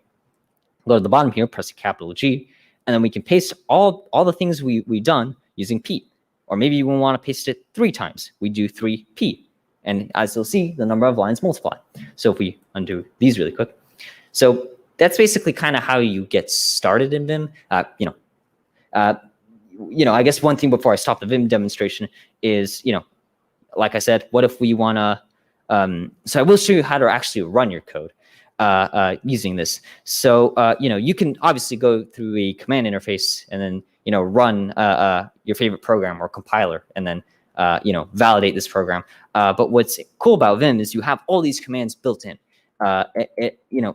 Go to the bottom here, press a capital G, and then we can paste all the things we've done using P. Or maybe we want to paste it 3 times. We do 3P. And as you'll see, the number of lines multiply. So if we undo these really quick. So that's basically kind of how you get started in Vim. I guess one thing before I stop the Vim demonstration is, like I said, what if we want to, so I will show you how to actually run your code using this. So, you can obviously go through a command interface and then, run your favorite program or compiler and then, validate this program. But what's cool about Vim is you have all these commands built in,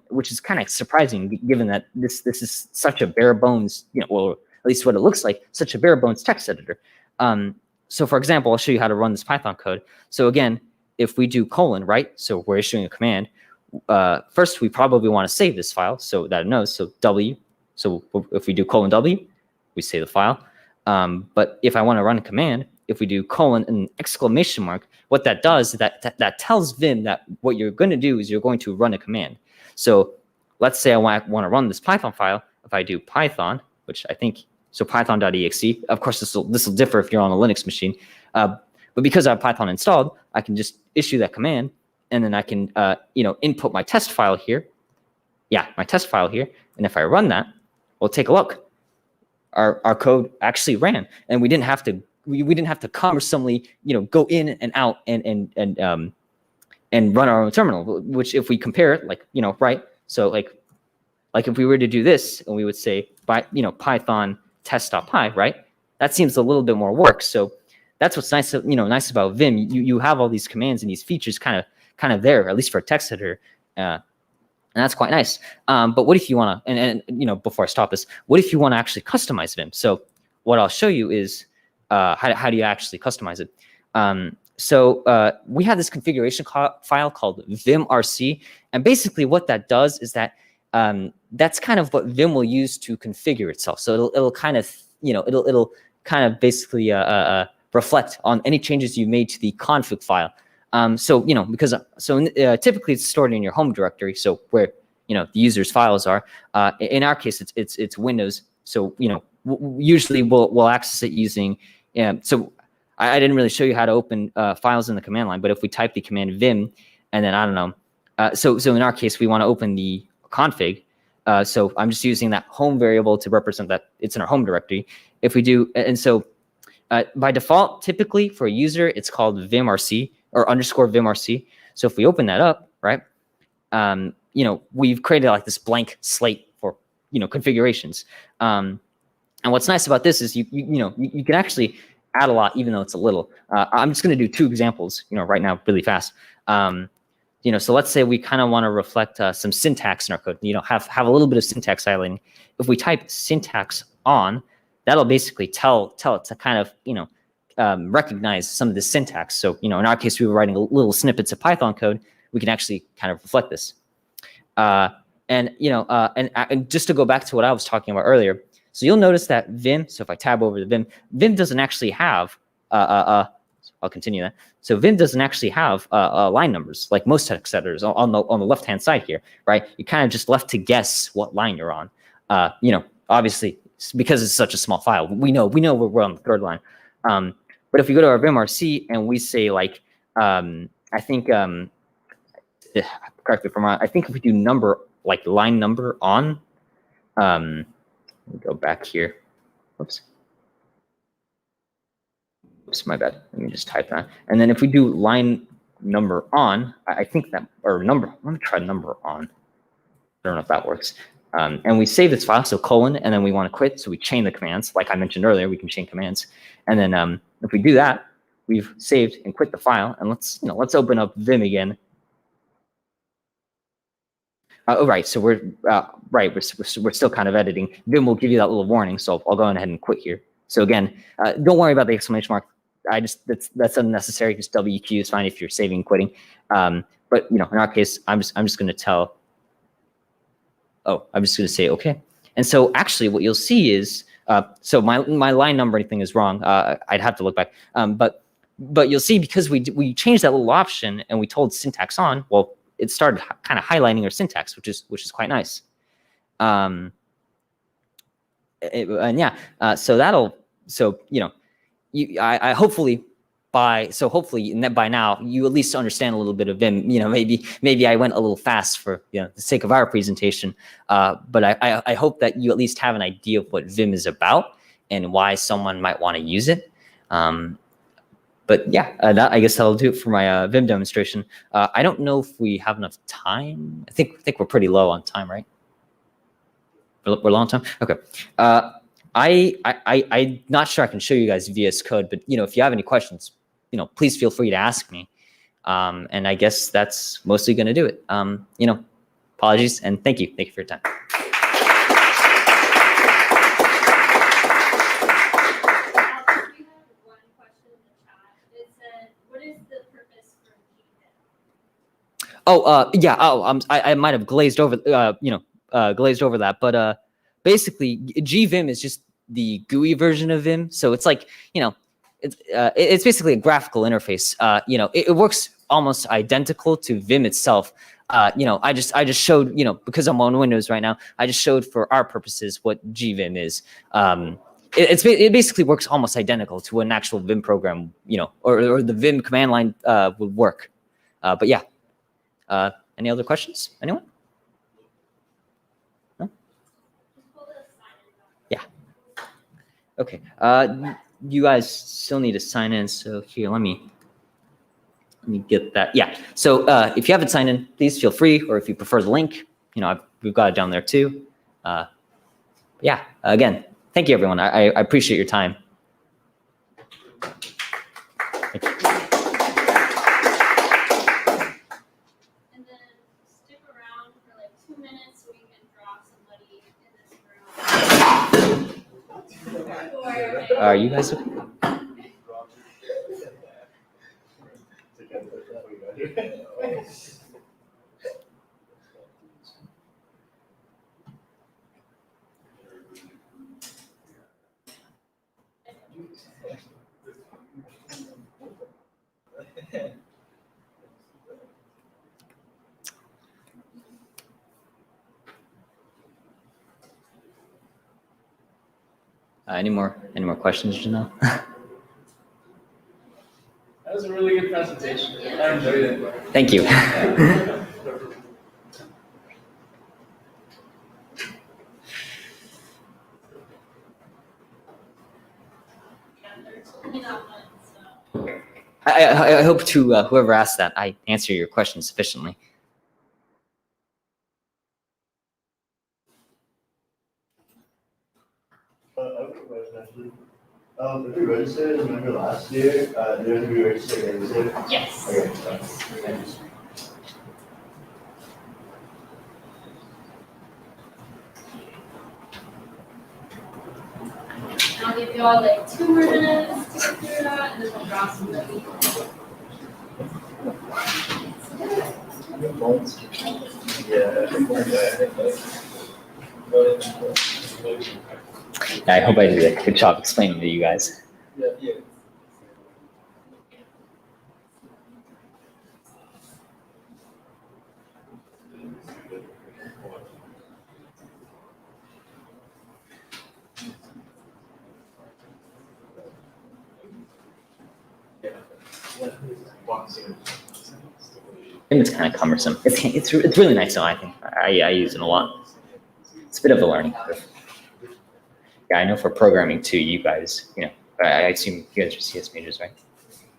which is kind of surprising given that this is such a bare bones, well, at least what it looks like, such a bare bones text editor. So for example, I'll show you how to run this Python code. So again, if we do colon, right? So we're issuing a command. First, we probably want to save this file so that it knows. So W. So if we do colon W, we save the file. But if I want to run a command, if we do colon and exclamation mark, what that does is that tells Vim that what you're going to do is you're going to run a command. So let's say I want to run this Python file. If I do Python, which I think, so python.exe, of course, this will differ if you're on a Linux machine. But because I have Python installed, I can just issue that command, and then I can, input my test file here. Yeah, my test file here. And if I run that, well, take a look. Our code actually ran, and we didn't have to cumbersomely, go in and out and run our own terminal. Which, if we compare it, right? So like if we were to do this, and we would say Python test.py, right? That seems a little bit more work. So that's what's nice, nice about Vim. You have all these commands and these features kind of there, at least for a text editor. And that's quite nice. But what if you want to, and before I stop this, what if you want to actually customize Vim? So what I'll show you is how do you actually customize it? So we have this configuration file called Vim Rc, and basically what that does is that that's kind of what Vim will use to configure itself. So it'll kind of it'll kind of basically reflect on any changes you made to the config file. Typically it's stored in your home directory, so where the user's files are. In our case, it's Windows. So usually we'll access it using. So I didn't really show you how to open files in the command line, but if we type the command vim, and then I don't know. So in our case, we want to open the config. So I'm just using that home variable to represent that it's in our home directory. If we do, and so by default, typically for a user, it's called Vim Rc or _ Vim Rc. So if we open that up, right, we've created like this blank slate for, configurations. And what's nice about this is you can actually add a lot, even though it's a little. I'm just going to do 2 examples, right now, really fast. So let's say we kind of want to reflect some syntax in our code. Have a little bit of syntax highlighting. If we type syntax on, that'll basically tell it to kind of recognize some of the syntax. So in our case, we were writing little snippets of Python code. We can actually kind of reflect this. And just to go back to what I was talking about earlier. So you'll notice that Vim. So if I tab over the Vim doesn't actually have I'll continue that. So Vim doesn't actually have line numbers like most text editors on the left-hand side here, right? You're kind of just left to guess what line you're on. Obviously, because it's such a small file, we know we're on the 3rd line. But if we go to our Vim Rc and we say like, I think, correct me if I'm wrong, I think if we do number, like line number on, let me go back here. Oops, my bad. Let me just type that. And then if we do line number on, I think that, or number, let me try number on. I don't know if that works. And we save this file, so colon, and then we want to quit. So we chain the commands. Like I mentioned earlier, we can chain commands. And then if we do that, we've saved and quit the file. And let's open up Vim again. Right, so we're still kind of editing. Vim will give you that little warning, so I'll go ahead and quit here. So again, don't worry about the exclamation mark. That's unnecessary. Just WQ is fine if you're saving and quitting. But in our case, I'm just going to tell. Oh, I'm just going to say okay. And so actually, what you'll see is so my line number thing is wrong. I'd have to look back. But you'll see because we changed that little option and we told syntax on. Well, it started kind of highlighting our syntax, which is quite nice. So I hopefully by now you at least understand a little bit of Vim. Maybe I went a little fast for the sake of our presentation, but I hope that you at least have an idea of what Vim is about and why someone might want to use it. But yeah, I guess that'll do it for my Vim demonstration. I don't know if we have enough time. I think we're pretty low on time, right? We're low on time. Okay. I'm not sure I can show you guys VS Code, but if you have any questions, please feel free to ask me. And I guess that's mostly going to do it. Apologies and thank you. Thank you for your time. Oh, yeah. Oh, I might have glazed over, glazed over that. But basically, GVim is just the GUI version of Vim. So it's like, it's basically a graphical interface. It works almost identical to Vim itself. I just showed, because I'm on Windows right now, I just showed for our purposes what GVim is. It basically works almost identical to an actual Vim program, or the Vim command line would work. But yeah. Any other questions? Anyone? No? Yeah. Okay. You guys still need to sign in. So here, let me get that. Yeah. So if you haven't signed in, please feel free. Or if you prefer the link, we've got it down there too. Yeah. Again, thank you, everyone. I appreciate your time. Thank you. Are you guys okay? Any more questions, Janelle? That was a really good presentation. I enjoyed it. Thank you. I hope to whoever asked that, I answer your question sufficiently. question actually. If you registered, remember last year, do you have to be registered again this year? Yes. Okay, thanks. I'll give you all like 2 more minutes to get through that, and then we'll draw some ready. I hope I did a good job explaining to you guys. It's kind of cumbersome. It's really nice though. I think I use it a lot. It's a bit of a learning curve. Yeah, I know for programming too. You guys, I assume you guys are CS majors, right?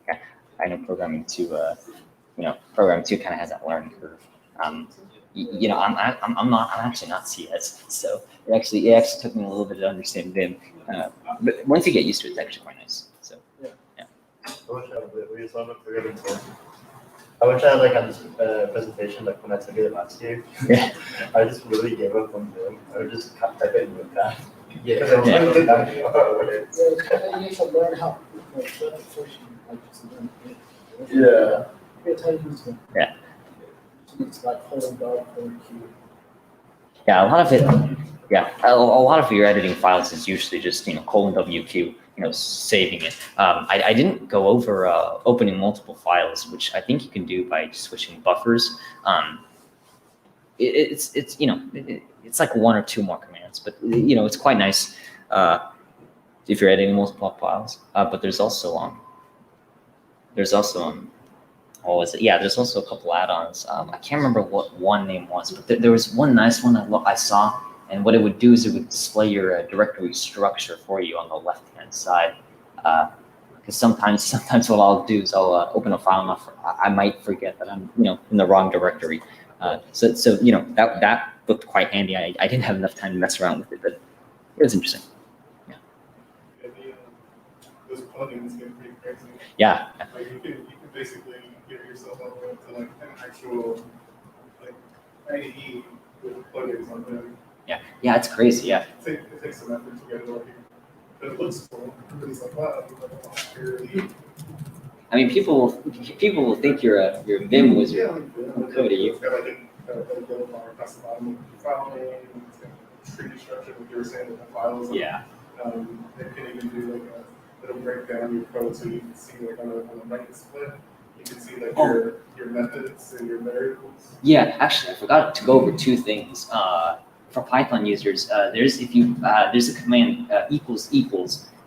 Yeah, I know programming too. Programming too kind of has that learning curve. I'm actually not CS, so it actually took me a little bit to understand Vim. But once you get used to it, it's actually quite nice. So yeah. I wish I had like on this presentation like when I took it last year. Yeah. I just really gave up on Vim. I would just type it in with that. You should learn how. Yeah. Yeah. It's like holding dog for Q. Yeah, a lot of it. Yeah, a lot of your editing files is usually just :WQ, saving it. I didn't go over opening multiple files, which I think you can do by switching buffers. It's like 1 or 2 more commands, but it's quite nice if you're editing multiple files. But there's also what was it? Yeah, there's also a couple add-ons. I can't remember what one name was, but there was one nice one I saw. And what it would do is it would display your directory structure for you on the left-hand side. Because sometimes what I'll do is I'll open a file and I might forget that I'm in the wrong directory. So that looked quite handy. I didn't have enough time to mess around with it, but it was interesting. Yeah. Those plugins get pretty crazy. Yeah. Like you can basically give yourself up to like an actual like IDE with plugins on them. Yeah, it's crazy. Yeah. It takes some effort to get it working, but it looks cool. Everybody's like, wow, really. I mean, people will think you're a Vim wizard. Code you. It's got like a build bar across the bottom of the file name. It's got a tree structure, like you were saying, with the files. Yeah. They can even do like a little breakdown of your code, so you can see like on the right split, you can see like your methods and your variables. Yeah, actually, I forgot to go over 2 things. For Python users, there's a command equals,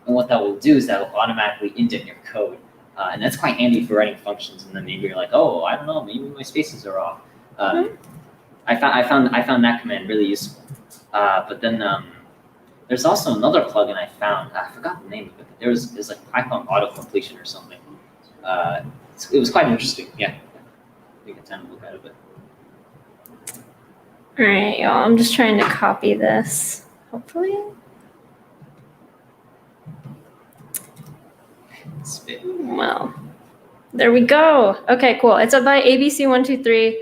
and what that will do is that will automatically indent your code, and that's quite handy for writing functions. And then maybe you're like, oh, I don't know, maybe my spaces are off. I found that command really useful. But then there's also another plugin I found. I forgot the name of it. But there's like Python autocompletion or something. It was quite interesting. Yeah, take a time to look at it. But All right, y'all. I'm just trying to copy this. Hopefully. Well, there we go. Okay, cool. It's up by ABC123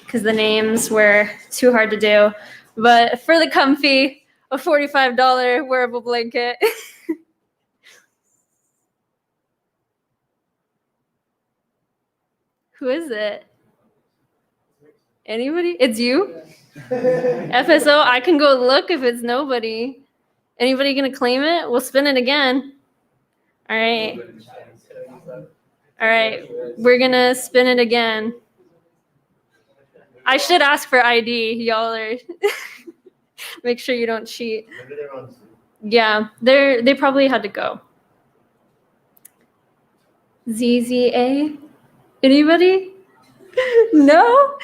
because the names were too hard to do. But for the comfy, a $45 wearable blanket. Who is it? Anybody? It's you? FSO, I can go look if it's nobody. Anybody gonna claim it? We'll spin it again. All right. All right. We're gonna spin it again. I should ask for ID. Y'all are. Make sure you don't cheat. Yeah, they probably had to go. ZZA? Anybody? No?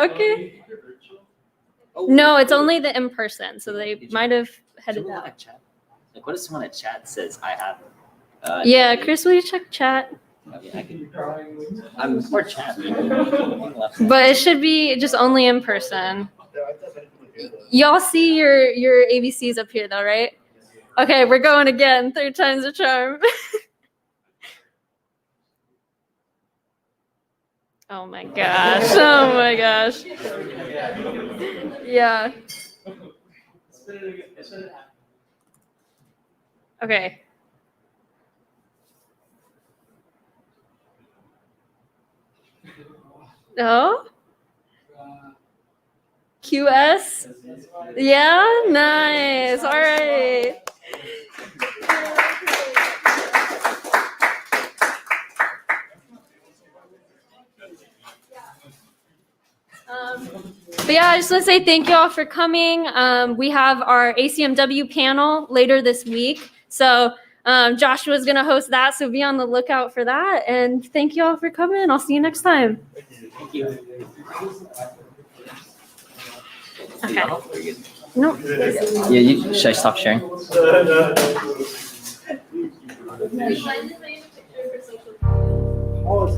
Okay. No, it's only the in-person, so they might have headed out. Like, what if someone at chat says, I have... Yeah, Chris, will you check chat? I'm for chat. But it should be just only in person. Y'all see your ABCs up here though, right? Okay, we're going again. Third time's a charm. Oh my gosh. Oh my gosh. Yeah. Okay. Oh? QS? Yeah, nice. All right. But yeah, I just want to say thank you all for coming. We have our ACM-W panel later this week. So Joshua's going to host that. So be on the lookout for that. And thank you all for coming. I'll see you next time. Okay. Nope. Yeah, should I stop sharing? Oh,